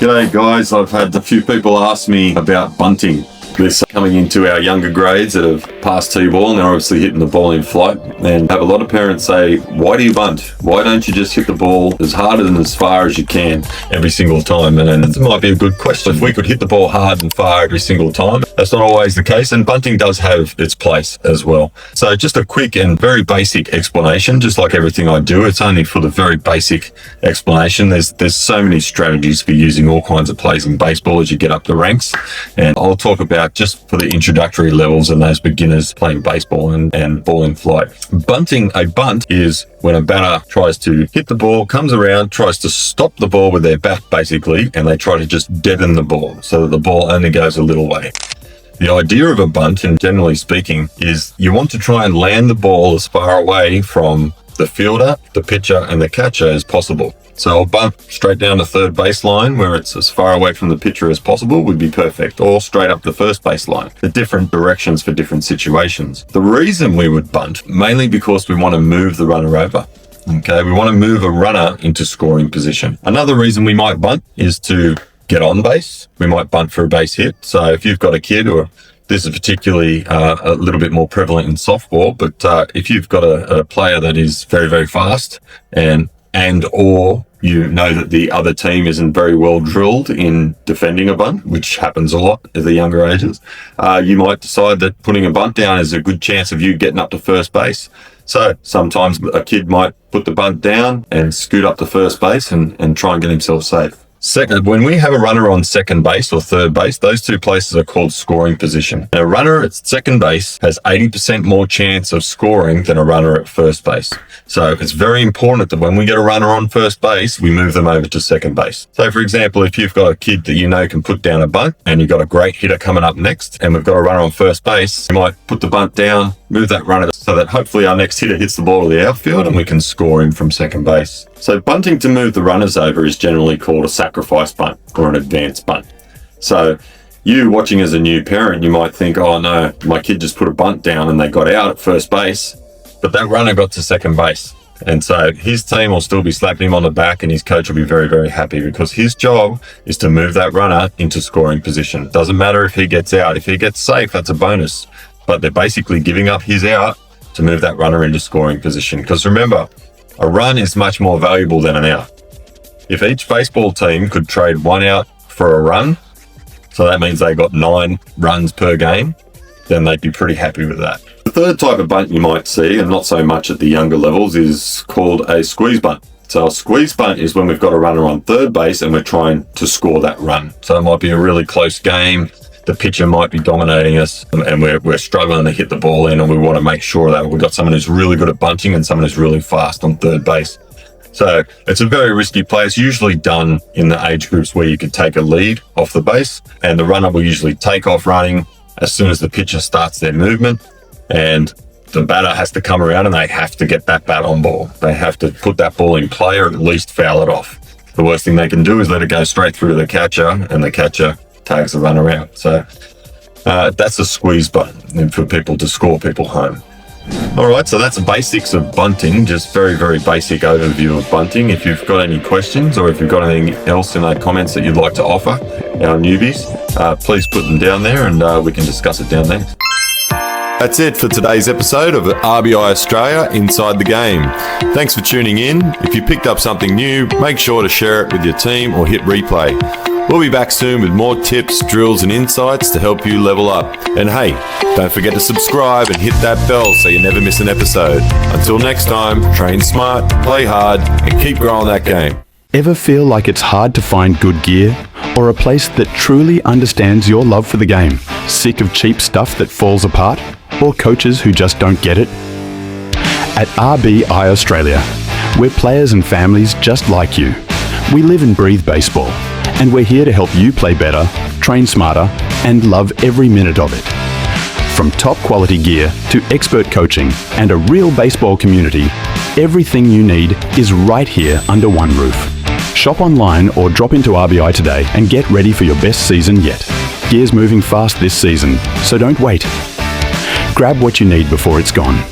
G'day guys, I've had a few people ask me about bunting. This coming into our younger grades that have passed T-ball and they're obviously hitting the ball in flight, and have a lot of parents say, why do you bunt? Why don't you just hit the ball as hard and as far as you can every single time? And it might be a good question. If we could hit the ball hard and far every single time, that's not always the case, and bunting does have its place as well. So just a quick and very basic explanation, just like everything I do, it's only for the very basic explanation. There's so many strategies for using all kinds of plays in baseball as you get up the ranks, and I'll talk about just for the introductory levels and those beginners playing baseball and ball in flight. Bunting, a bunt is when a batter tries to hit the ball, comes around, tries to stop the ball with their bat basically, and they try to just deaden the ball so that the ball only goes a little way. The idea of a bunt, and generally speaking, is you want to try and land the ball as far away from the fielder, the pitcher, and the catcher as possible. So I'll bunt straight down the third baseline where it's as far away from the pitcher as possible would be perfect, or straight up the first baseline. The different directions for different situations. The reason we would bunt, mainly because we want to move the runner over. Okay, we want to move a runner into scoring position. Another reason we might bunt is to get on base. We might bunt for a base hit. So if you've got a kid, or this is particularly a little bit more prevalent in softball, but if you've got a player that is very, very fast or you know that the other team isn't very well drilled in defending a bunt, which happens a lot at the younger ages, you might decide that putting a bunt down is a good chance of you getting up to first base. So sometimes a kid might put the bunt down and scoot up to first base and try and get himself safe. Second, when we have a runner on second base or third base, those two places are called scoring position. Now, a runner at second base has 80% more chance of scoring than a runner at first base. So it's very important that when we get a runner on first base, we move them over to second base. So for example, if you've got a kid that you know can put down a bunt and you've got a great hitter coming up next and we've got a runner on first base, you might put the bunt down, move that runner so that hopefully our next hitter hits the ball to the outfield and we can score him from second base. So bunting to move the runners over is generally called a sacrifice bunt or an advanced bunt. So you watching as a new parent, you might think, oh no, my kid just put a bunt down and they got out at first base, but that runner got to second base. And so his team will still be slapping him on the back and his coach will be very, very happy because his job is to move that runner into scoring position. Doesn't matter if he gets out. If he gets safe, that's a bonus. But they're basically giving up his out to move that runner into scoring position. Because remember, a run is much more valuable than an out. If each baseball team could trade one out for a run, so that means they got 9 runs per game, then they'd be pretty happy with that. The third type of bunt you might see, and not so much at the younger levels, is called a squeeze bunt. So a squeeze bunt is when we've got a runner on third base and we're trying to score that run. So it might be a really close game. The pitcher might be dominating us and we're struggling to hit the ball in, and we want to make sure that we've got someone who's really good at bunting and someone who's really fast on third base. So it's a very risky play. It's usually done in the age groups where you can take a lead off the base, and the runner will usually take off running as soon as the pitcher starts their movement, and the batter has to come around and they have to get that bat on ball. They have to put that ball in play or at least foul it off. The worst thing they can do is let it go straight through to the catcher, and the catcher tags the runner out. So that's a squeeze bunt for people to score people home. All right, so that's the basics of bunting, just very, very basic overview of bunting. If you've got any questions or if you've got anything else in the comments that you'd like to offer our newbies, please put them down there and we can discuss it down there. That's it for today's episode of RBI Australia Inside the Game. Thanks for tuning in. If you picked up something new, make sure to share it with your team or hit replay. We'll be back soon with more tips, drills and insights to help you level up. And hey, don't forget to subscribe and hit that bell so you never miss an episode. Until next time, train smart, play hard and keep growing that game. Ever feel like it's hard to find good gear or a place that truly understands your love for the game? Sick of cheap stuff that falls apart or coaches who just don't get it? At RBI Australia, we're players and families just like you. We live and breathe baseball, and we're here to help you play better, train smarter, and love every minute of it. From top quality gear to expert coaching and a real baseball community, everything you need is right here under one roof. Shop online or drop into RBI today and get ready for your best season yet. Gear's moving fast this season, so don't wait. Grab what you need before it's gone.